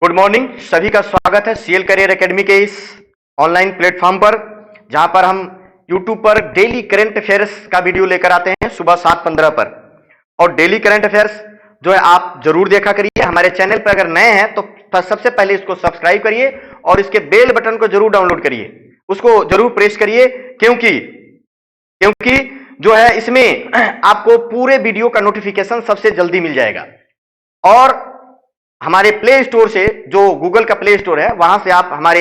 Good morning, सभी का स्वागत है सीएल करियर एकेडमी के इस ऑनलाइन प्लेटफॉर्म पर, जहां पर हम यूट्यूब पर डेली करंट अफेयर्स का वीडियो लेकर आते हैं सुबह 7:15 पर। और डेली करंट अफेयर्स जो है आप जरूर देखा करिए। हमारे चैनल पर अगर नए हैं तो सबसे पहले इसको सब्सक्राइब करिए और इसके बेल बटन को जरूर डाउनलोड करिए, उसको जरूर प्रेस करिए, क्योंकि जो है इसमें आपको पूरे वीडियो का नोटिफिकेशन सबसे जल्दी मिल जाएगा। और हमारे प्ले स्टोर से, जो गूगल का प्ले स्टोर है, वहां से आप हमारे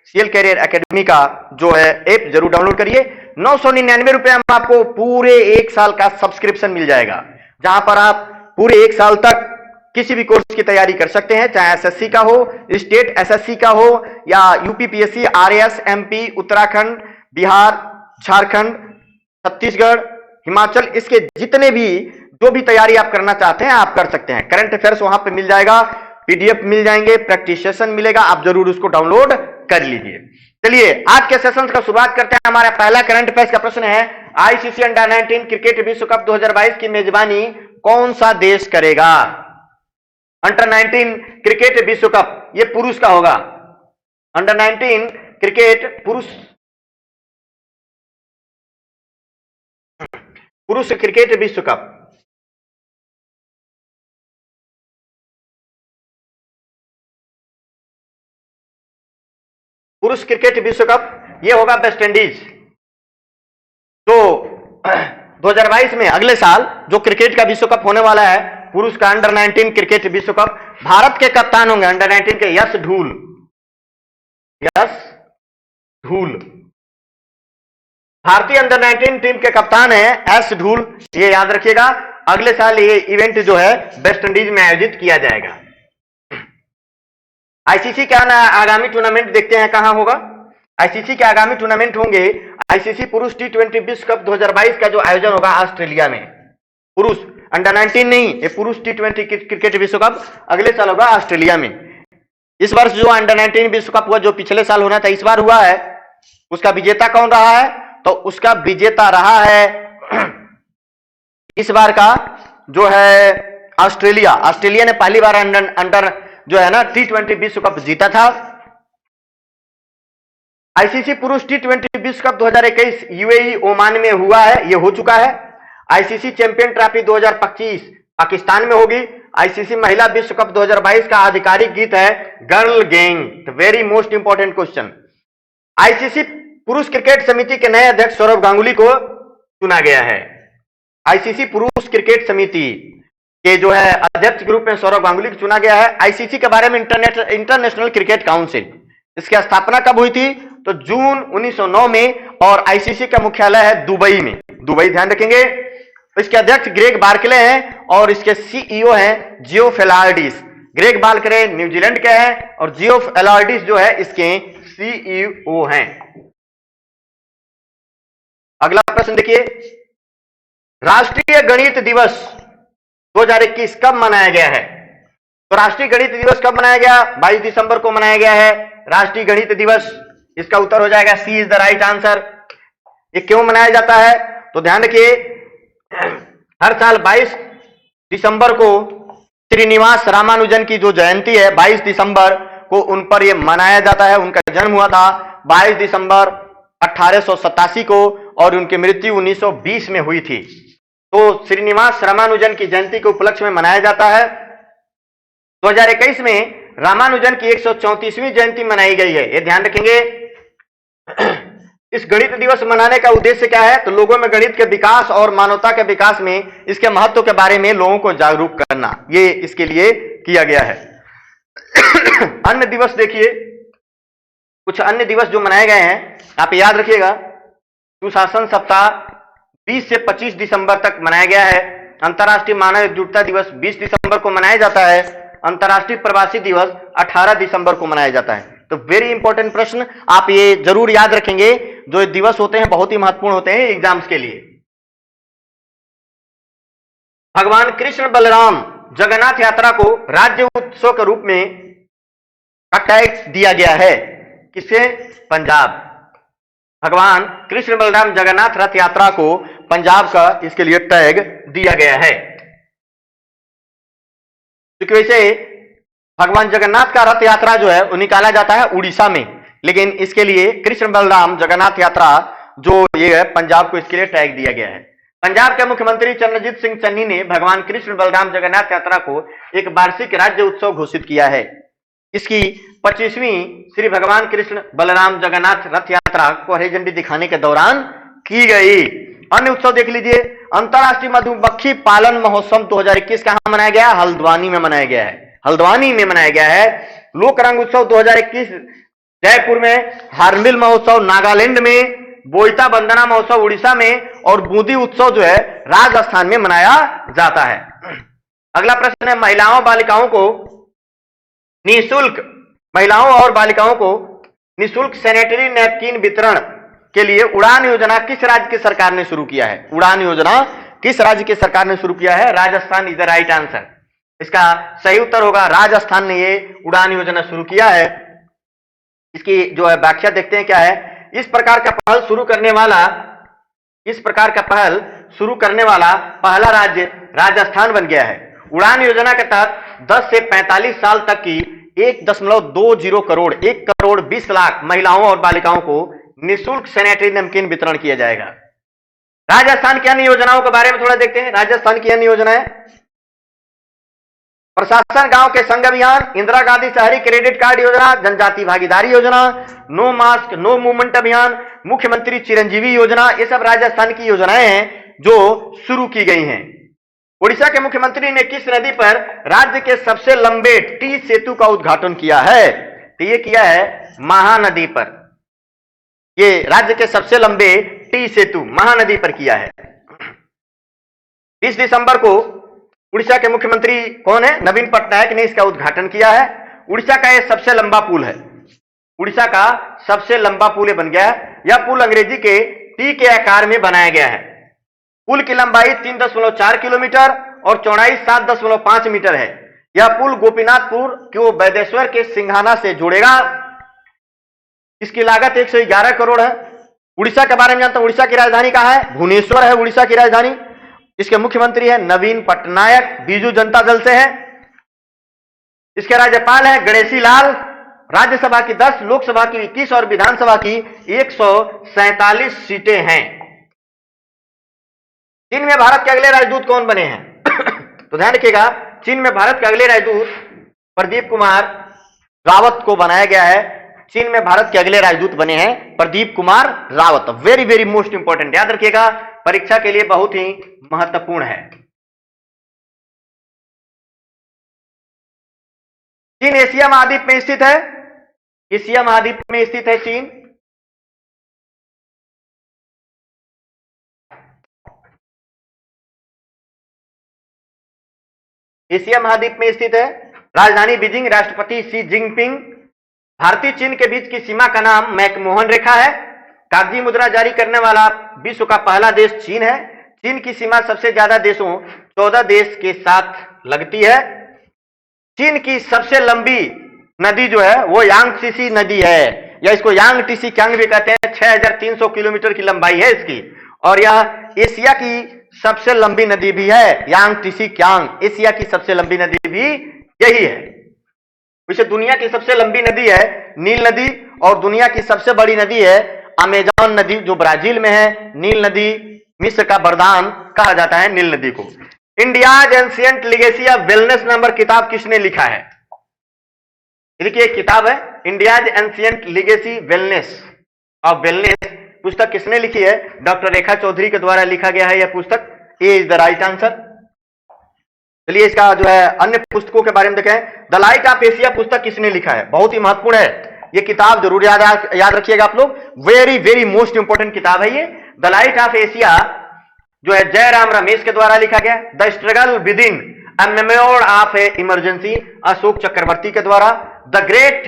सीएल कैरियर एकेडमी का जो है ऐप जरूर डाउनलोड करिए। 999 रुपए में आपको पूरे 1 साल का सब्सक्रिप्शन मिल जाएगा, जहां पर आप पूरे 1 साल तक किसी भी कोर्स की तैयारी कर सकते हैं, चाहे एसएससी का हो, स्टेट एसएससी का हो, या UPPSC, RAS, MP, Uttarakhand, Bihar, Jharkhand, Chhattisgarh, Himachal, इसके जितने भी जो भी तैयारी आप करना चाहते हैं आप कर सकते हैं। करंट अफेयर्स वहां पे मिल जाएगा, पीडीएफ मिल जाएंगे, प्रैक्टिस सेशन मिलेगा, आप जरूर उसको डाउनलोड कर लीजिए। चलिए आज के सेशन का शुरुआत करते हैं। हमारा पहला करंट अफेयर्स का प्रश्न है, आईसीसी अंडर 19 क्रिकेट विश्व कप 2022 की मेजबानी कौन सा देश करेगा? अंडर 19 क्रिकेट विश्व कप ये पुरुष का होगा। अंडर 19 क्रिकेट पुरुष क्रिकेट विश्व कप पुरुष क्रिकेट विश्व कप ये होगा वेस्ट इंडीज। तो 2022 में अगले साल जो क्रिकेट का विश्व कप होने वाला है, पुरुष का अंडर 19 क्रिकेट विश्व कप, भारत के कप्तान होंगे अंडर 19 के यश ढूल। भारतीय अंडर 19 टीम के कप्तान है एस ढूल, ये याद रखिएगा। अगले साल ये इवेंट जो है वेस्ट इंडीज में आयोजित किया जाएगा। आईसीसी का आगामी टूर्नामेंट देखते हैं कहां होगा। आईसीसी के आगामी टूर्नामेंट होंगे आईसीसी पुरुष टी20 विश्व कप 2022 का जो आयोजन होगा ऑस्ट्रेलिया में। पुरुष अंडर 19 नहीं, ये पुरुष टी20 क्रिकेट विश्व कप अगले साल होगा ऑस्ट्रेलिया में। इस वर्ष जो अंडर 19 विश्व कप हुआ, जो पिछले साल होना था, इस बार हुआ है, उसका विजेता कौन रहा है? तो उसका विजेता रहा है इस बार का जो है ऑस्ट्रेलिया। ऑस्ट्रेलिया ने पहली बार अंडर जो है ना टी20 विश्व कप जीता था। आईसीसी पुरुष टी20 विश्व कप 2021 यूएई ओमान में हुआ है, यह हो चुका है। आईसीसी चैंपियन ट्रॉफी 2025 पाकिस्तान में होगी। आईसीसी महिला विश्व कप 2022 का आधिकारिक गीत है girl gang. Very most important question. ICC पुरुष क्रिकेट समिति के नए अध्यक्ष सौरव गांगुली को चुना गया है। आईसीसी पुरुष क्रिकेट समिति के जो है अध्यक्ष के रूप में सौरव गांगुली को चुना गया है। आईसीसी के बारे में इंटरनेशनल क्रिकेट काउंसिल, इसकी स्थापना कब हुई थी? तो जून 1909 में, और आईसीसी का मुख्यालय है दुबई में। दुबई ध्यान रखेंगे। इसके अध्यक्ष ग्रेग बार्कले हैं और इसके सीईओ हैं जियो फेलार्डिस। ग्रेग बार्कले न्यूजीलैंड के हैं और जियो फेलार्डिस जो है इसके सीईओ हैं। अगला प्रश्न देखिए, राष्ट्रीय गणित दिवस 2021 कब मनाया गया है? तो राष्ट्रीय गणित दिवस कब मनाया गया? 22 दिसंबर को मनाया गया है राष्ट्रीय गणित दिवस। इसका उत्तर हो जाएगा सी इज द राइट आंसर। ये क्यों मनाया जाता है? तो ध्यान रखिए, हर साल 22 दिसंबर को श्रीनिवास रामानुजन की जो जयंती है, 22 दिसंबर को उन पर यह मनाया जाता है। उनका जन्म हुआ था 22 दिसंबर 1887 को और उनकी मृत्यु 1920 में हुई थी। तो श्रीनिवास रामानुजन की जयंती के उपलक्ष्य में मनाया जाता है। 2021 में रामानुजन की 134वीं जयंती मनाई गई है, ये ध्यान रखेंगे। इस गणित दिवस मनाने का उद्देश्य क्या है? तो लोगों में गणित के विकास और मानवता के विकास में इसके महत्व के बारे में लोगों को जागरूक करना, ये इसके लिए किया गया है। अन्य दिवस देखिए, कुछ अन्य दिवस जो मनाए गए हैं आप याद रखिएगा। सुशासन सप्ताह 20 से 25 दिसंबर तक मनाया गया है। अंतर्राष्ट्रीय मानव एकजुटता दिवस 20 दिसंबर को मनाया जाता है। अंतर्राष्ट्रीय प्रवासी दिवस 18 दिसंबर को मनाया जाता है। तो वेरी इंपॉर्टेंट प्रश्न, आप ये जरूर याद रखेंगे। जो दिवस होते हैं बहुत ही महत्वपूर्ण होते हैं एग्जाम्स के लिए। भगवान कृष्ण बलराम जगन्नाथ यात्रा को राज्य उत्सव के रूप में टैग दिया गया है। किसे? पंजाब। भगवान कृष्ण बलराम जगन्नाथ रथ यात्रा को पंजाब का इसके लिए टैग दिया गया है। क्योंकि वैसे भगवान जगन्नाथ का रथ यात्रा जो है वो निकाला जाता है उड़ीसा में, लेकिन इसके लिए कृष्ण बलराम जगन्नाथ यात्रा जो ये है पंजाब को इसके लिए टैग दिया गया है। पंजाब के मुख्यमंत्री चरणजीत सिंह चन्नी ने भगवान कृष्ण बलराम जगन्नाथ यात्रा को एक वार्षिक राज्य उत्सव घोषित किया है। इसकी 25वीं श्री भगवान कृष्ण बलराम जगन्नाथ रथ यात्रा को हरी झंडी दिखाने के दौरान की गई। अन्य उत्सव देख लीजिए, अंतरराष्ट्रीय मधुमक्खी पालन महोत्सव 2021 कहां मनाया गया? हल्द्वानी में मनाया गया है। हल्द्वानी में मनाया गया है। लोक रंग उत्सव 2021 जयपुर में, हार्नबिल महोत्सव नागालैंड में, बोईता बंदना महोत्सव उड़ीसा में और बूंदी उत्सव जो है राजस्थान में मनाया जाता है। अगला प्रश्न है, महिलाओं और बालिकाओं को निःशुल्क सैनिटरी नैपकिन वितरण के लिए उड़ान योजना किस राज्य की सरकार ने शुरू किया है? उड़ान योजना किस राज्य की सरकार ने शुरू किया है? Rajasthan is the right answer. इसका सही उत्तर होगा राजस्थान ने ये उड़ान योजना शुरू किया है। इसकी जो है व्याख्या देखते हैं क्या है। इस प्रकार का पहल शुरू करने वाला पहला राज्य राजस्थान बन गया है। उड़ान योजना के तहत 10 से 45 साल तक की 1.20 करोड़ 1 करोड़ 20 लाख महिलाओं और बालिकाओं को निःशुल्क सैनिटरी नैपकिन वितरण किया जाएगा। राजस्थान की अन्य योजनाओं के बारे में थोड़ा देखते हैं। राजस्थान की अन्य योजनाएं, प्रशासन गांव के संघ अभियान, इंदिरा गांधी शहरी क्रेडिट कार्ड योजना, जनजाति भागीदारी योजना, नो मास्क नो मूवमेंट अभियान, मुख्यमंत्री चिरंजीवी योजना, ये सब राजस्थान की योजनाएं हैं जो शुरू की गई हैं। उड़ीसा के मुख्यमंत्री ने किस नदी पर राज्य के सबसे लंबे टी सेतु का उद्घाटन किया है? तो ये किया है महानदी पर। ये राज्य के सबसे लंबे टी सेतु महानदी पर किया है। 30 दिसंबर को उड़ीसा के मुख्यमंत्री कौन है? नवीन पटनायक ने इसका उद्घाटन किया है। उड़ीसा का यह सबसे लंबा पुल है। उड़ीसा का सबसे लंबा पुल बन गया है। यह पुल अंग्रेजी के टी के आकार में बनाया गया है। पुल की लंबाई 3.4 किलोमीटर और चौड़ाई 7.5 मीटर है। यह पुल गोपीनाथपुर को बैदेश्वर के सिंघाना से जोड़ेगा। इसकी लागत 111 करोड़ है। उड़ीसा के बारे में जानते हैं। उड़ीसा की राजधानी कहां है? भुवनेश्वर है उड़ीसा की राजधानी। इसके मुख्यमंत्री है नवीन पटनायक, बीजू जनता दल से है। इसके राज्यपाल है गणेशी लाल। राज्यसभा की 10, लोकसभा की 21 और विधानसभा की 147 सीटें हैं। चीन में भारत के अगले राजदूत कौन बने हैं? तो ध्यान रखिएगा, चीन में भारत के अगले राजदूत प्रदीप कुमार रावत को बनाया गया है। चीन में भारत के अगले राजदूत बने हैं Pradeep Kumar Rawat. Very very most important, याद रखिएगा, परीक्षा के लिए बहुत ही महत्वपूर्ण है। चीन एशिया महाद्वीप में स्थित है। एशिया महाद्वीप में स्थित है चीन। एशिया महाद्वीप में स्थित है। राजधानी बीजिंग। राष्ट्रपति शी जिनपिंग। भारतीय चीन के बीच की सीमा का नाम मैकमोहन रेखा है। कागजी मुद्रा जारी करने वाला विश्व का पहला देश चीन है। चीन की सीमा सबसे ज्यादा देशों 14 देश के साथ लगती है। चीन की सबसे लंबी नदी जो है वो यांगत्से नदी है, या इसको यांगत्से क्यांग भी कहते हैं। 6300 किलोमीटर की लंबाई है इसकी, और यह एशिया की सबसे लंबी नदी भी है। यांगत्से क्यांग एशिया की सबसे लंबी नदी भी यही है। वैसे दुनिया की सबसे लंबी नदी है नील नदी, और दुनिया की सबसे बड़ी नदी है अमेजन नदी जो ब्राजील में है। नील नदी मिस्र का वरदान कहा जाता है नील नदी को। India's ancient legacy of wellness number किताब किसने लिखा है? देखिए किताब है India's ancient legacy wellness of wellness. पुस्तक किसने लिखी है? डॉक्टर रेखा चौधरी के द्वारा लिखा गया है यह पुस्तक। ए इज द राइट आंसर। चलिए इसका जो है अन्य पुस्तकों के बारे में देखें। द लाइट ऑफ एशिया पुस्तक किसने लिखा है? बहुत ही महत्वपूर्ण है ये किताब, जरूर याद रखिएगा आप लोग। वेरी वेरी मोस्ट इंपोर्टेंट किताब है ये। द लाइट ऑफ एशिया जो है जयराम रमेश के द्वारा लिखा गया। The Struggle Within A Memoir of A Emergency Ashok Chakravarti के द्वारा। द ग्रेट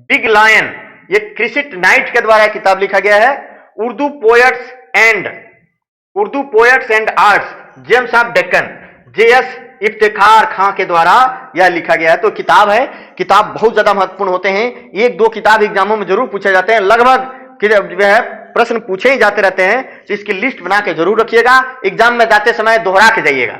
बिग लायन ये क्रिसिट नाइट के द्वारा किताब लिखा गया है। Urdu Poets and Arts Gems of Deccan JS Iftikhar Khan के द्वारा यह लिखा गया है। तो किताब है, किताब बहुत ज्यादा महत्वपूर्ण होते हैं। 1-2 किताब एग्जामों में जरूर पूछे जाते हैं, लगभग जो है प्रश्न पूछे ही जाते रहते हैं। तो इसकी लिस्ट बना के जरूर रखिएगा, एग्जाम में जाते समय दोहरा के जाइएगा।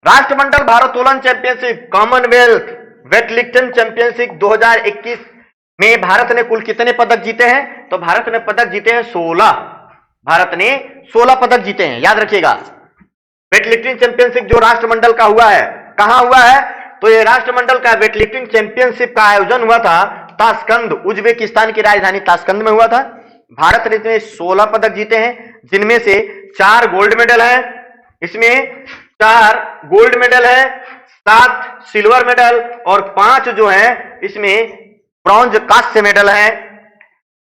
राष्ट्रमंडल भारोत्तोलन चैंपियनशिप, कॉमनवेल्थ वेटलिफ्टिंग चैंपियनशिप 2021 में भारत ने कुल कितने पदक जीते हैं? तो भारत ने पदक जीते हैं 16। भारत ने 16 पदक जीते हैं, याद रखिएगा। वेटलिफ्टिंग चैंपियनशिप जो राष्ट्रमंडल का हुआ है, कहां हुआ है? तो ये राष्ट्रमंडल का वेटलिफ्टिंग चैंपियनशिप का आयोजन हुआ था ताशकंद, उज्बेकिस्तान की राजधानी ताशकंद में हुआ था। भारत ने इसमें 16 पदक जीते हैं, जिनमें से 4 गोल्ड मेडल है, इसमें 4 गोल्ड मेडल है, 7 सिल्वर मेडल और 5 जो है इसमें ब्रॉन्ज कांस्य मेडल है।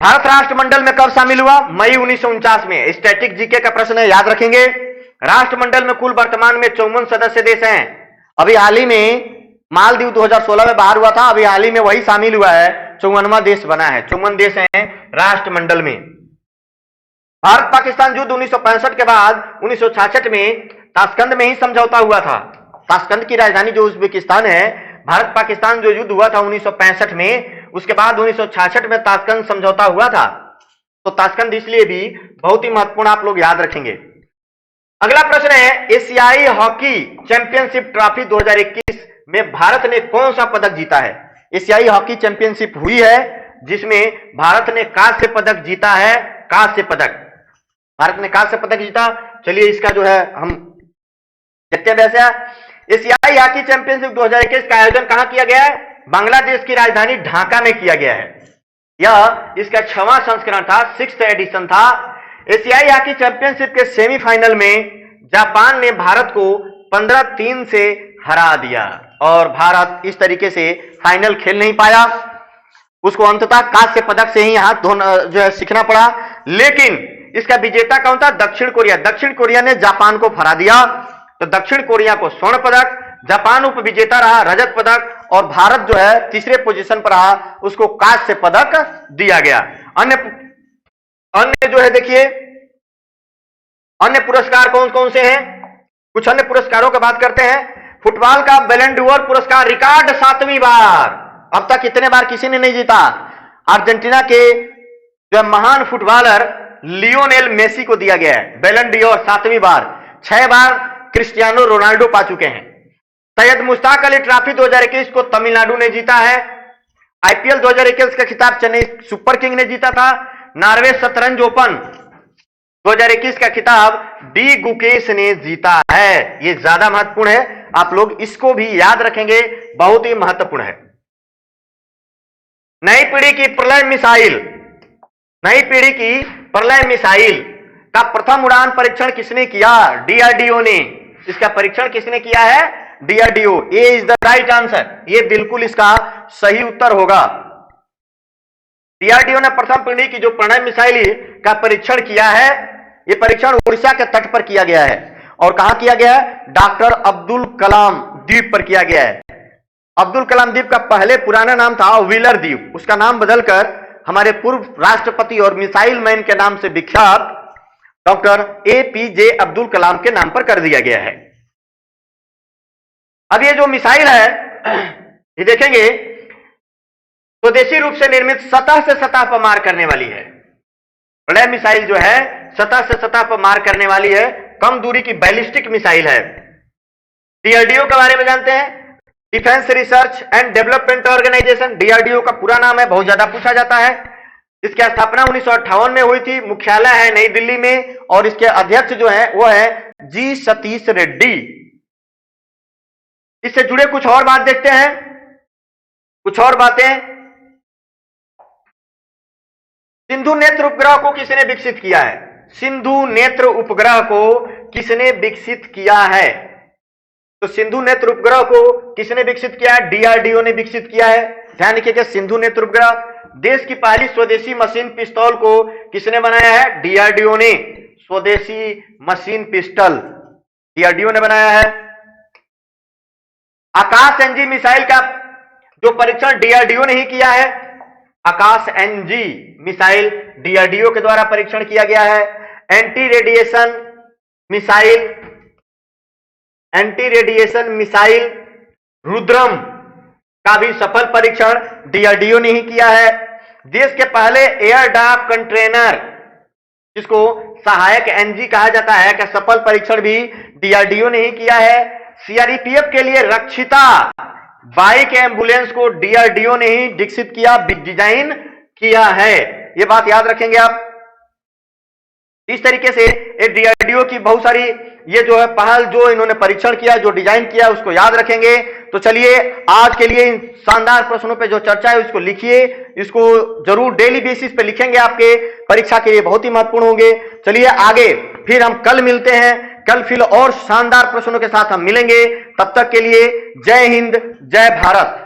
भारत राष्ट्रमंडल में कब शामिल हुआ? मई 1949 में। स्टैटिक जीके का प्रश्न है, याद रखेंगे। राष्ट्रमंडल में कुल वर्तमान में 54 सदस्य देश हैं। अभी हाल ही में मालदीव 2016 में बाहर हुआ था, अभी हाल ही में वही शामिल हुआ है, 54वां देश बना है। 54 देश हैं राष्ट्रमंडल में। भारत पाकिस्तान युद्ध 1965 के बाद 1966 में ताशकंद में ही समझौता हुआ था। ताशकंद की राजधानी जो उज्बेकिस्तान है, भारत पाकिस्तान जो युद्ध हुआ था 1965 में, उसके बाद 1966 में ताशकंद समझौता हुआ था। तो ताशकंद इसलिए भी बहुत ही महत्वपूर्ण, आप लोग याद रखेंगे। अगला प्रश्न है, एशियाई हॉकी चैंपियनशिप ट्रॉफी 2021 में भारत ने कौन सा पदक जीता है? एशियाई हॉकी चैंपियनशिप हुई है जिसमें भारत ने कांस्य पदक जीता है। कांस्य पदक, भारत ने कांस्य पदक जीता। चलिए इसका जो है हम देखते हैं। वैसे एशियाई हॉकी चैंपियनशिप 2021 का आयोजन कहां किया गया है? बांग्लादेश की राजधानी ढाका में किया गया है। यह इसका 6वां संस्करण था, 6th एडिशन था। एशियाई हॉकी चैंपियनशिप के सेमीफाइनल में जापान ने भारत को 15-3 से हरा दिया और भारत इस तरीके से फाइनल खेल नहीं पाया। उसको अंततः कांस्य पदक से ही हाथ धोना जो है सीखना पड़ा। लेकिन इसका विजेता कौन था? दक्षिण कोरिया। दक्षिण कोरिया ने जापान को हरा दिया, तो दक्षिण कोरिया को स्वर्ण पदक, जापान उप विजेता रहा, रजत पदक, और भारत जो है तीसरे पोजीशन पर रहा, उसको कांस्य पदक दिया गया। अन्य जो है देखिए, अन्य पुरस्कार कौन कौन से हैं? कुछ अन्य पुरस्कारों की बात करते हैं। फुटबॉल का बैलन डोर पुरस्कार रिकॉर्ड 7वीं बार, अब तक इतने बार किसी ने नहीं जीता। अर्जेंटीना के जो महान फुटबॉलर लियोनेल मेसी को दिया गया है बैलन डोर 7वीं बार। 6 बार क्रिस्टियानो रोनाल्डो पा चुके हैं। सैयद मुश्ताक अली ट्रॉफी 2021 को तमिलनाडु ने जीता है। आईपीएल 2021 का खिताब चेन्नई सुपर किंग ने जीता था। नॉर्वे शतरंज ओपन 2021 का खिताब डी गुकेश ने जीता है। यह ज्यादा महत्वपूर्ण है, आप लोग इसको भी याद रखेंगे, बहुत ही महत्वपूर्ण है। नई पीढ़ी की प्रलय मिसाइल, नई पीढ़ी की प्रलय मिसाइल का प्रथम उड़ान परीक्षण किसने किया? डीआरडीओ ने। इसका परीक्षण किसने किया है? DRDO. A is the right answer, ये बिल्कुल इसका सही उत्तर होगा। डीआरडीओ ने प्रथम पीढ़ी की जो प्रणय मिसाइल का परीक्षण किया है, यह परीक्षण उड़ीसा के तट पर किया गया है। और कहां किया गया है? डॉक्टर अब्दुल कलाम द्वीप पर किया गया है। अब्दुल कलाम द्वीप का पहले पुराना नाम था व्हीलर द्वीप, उसका नाम बदलकर हमारे पूर्व राष्ट्रपति और मिसाइल मैन के नाम से विख्यात डॉक्टर एपीजे अब्दुल कलाम के नाम पर कर दिया गया है। अब ये जो मिसाइल है, ये देखेंगे स्वदेशी रूप से निर्मित सतह से सतह पर मार करने वाली है। प्रणय मिसाइल जो है सतह से सतह पर मार करने वाली है, कम दूरी की बैलिस्टिक मिसाइल है। डीआरडीओ के बारे में जानते हैं, defence research and development organisation, DRDO का पूरा नाम है, बहुत ज्यादा पूछा जाता है। इसकी स्थापना 1958 में हुई थी, मुख्यालय है नई दिल्ली में, और इसके अध्यक्ष जो है वो है जी सतीश रेड्डी। इससे जुड़े कुछ और बात देखते हैं, कुछ और बातें। सिंधु नेत्र उपग्रह को किसने विकसित किया है? सिंधु नेत्र उपग्रह को किसने विकसित किया है? तो सिंधु नेत्र उपग्रह को किसने विकसित किया है? डीआरडीओ ने विकसित किया है। ध्यान रखिएगा, सिंधु नेत्र उपग्रह। देश की पहली स्वदेशी मशीन पिस्तौल को किसने बनाया है? डीआरडीओ ने। स्वदेशी मशीन पिस्टल डीआरडीओ ने बनाया है। आकाश एनजी मिसाइल का जो परीक्षण डीआरडीओ ने ही किया है। आकाश एनजी मिसाइल डीआरडीओ के द्वारा परीक्षण किया गया है। Anti radiation missile, anti radiation missile Rudram का भी सफल परीक्षण डीआरडीओ ने ही किया है। देश के पहले एयर ड्राफ्ट कंटेनर, जिसको सहायक एनजी कहा जाता है, का सफल परीक्षण भी डीआरडीओ ने ही किया है। सीआरपीएफ के लिए रक्षिता बाइक एम्बुलेंस को डीआरडीओ ने ही विकसित किया, डिजाइन किया है। ये बात याद रखेंगे आप। इस तरीके से ये डीआरडीओ की बहुत सारी ये जो है पहल, जो इन्होंने परीक्षण किया, जो डिजाइन किया, उसको याद रखेंगे। तो चलिए आज के लिए इन शानदार प्रश्नों पे जो चर्चा है उसको लिखिए, इसको जरूर डेली बेसिस पे लिखेंगे, आपके परीक्षा के लिए बहुत ही महत्वपूर्ण होंगे। चलिए आगे फिर हम कल मिलते हैं, कल फिर और शानदार प्रश्नों के साथ हम मिलेंगे। तब तक के लिए जय हिंद, जय भारत।